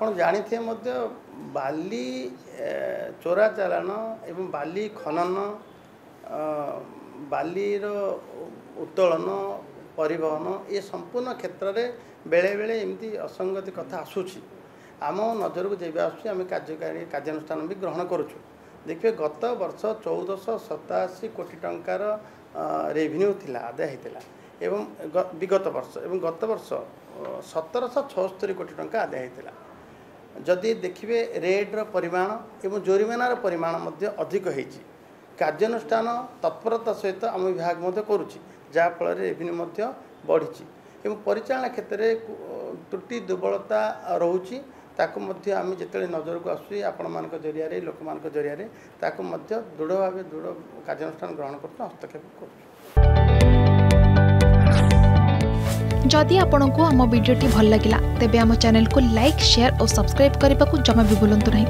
ଆପଣ ଜାଣିଥିବେ ମଧ୍ୟ ବାଲି ଚୋरा ଚାଲାଣ ଏବଂ ବାଲି खनन बालीर उत्तोलन परिवहन ये संपूर्ण क्षेत्र में बेले बेले एमती असंगति कथा आसूची आम नजर को जब आम कार्यानुष्ठान भी ग्रहण करुचु। देखिए गत वर्ष 1487 कोटी टंकार रेभिन्यू थिला आदाय होता एवं विगत वर्ष एवं गत वर्ष 1776 कोटी टंका आदाय होता। जदि देखिए रेड्र परिमाण एवं जोरिमानार परिमाण अधिक होती कार्यानुष्ठान तत्परता सहित आम विभाग करुच्ची जहाँफल रेभिन्यू बढ़ी एवं परिचालन क्षेत्र में त्रुटि दुर्बलता रोचे ताकू आम जिते नजर को आसूँ आपण मान जरिया लोक मान जरिया दृढ़ भाव दृढ़ कार्यानुष्ठान ग्रहण कर हस्तक्षेप कर। जदि आपंक आम भिडी भल लगा तेब आम चैनल को लाइक शेयर और सब्सक्राइब करने को जमा भी भूलु नहीं।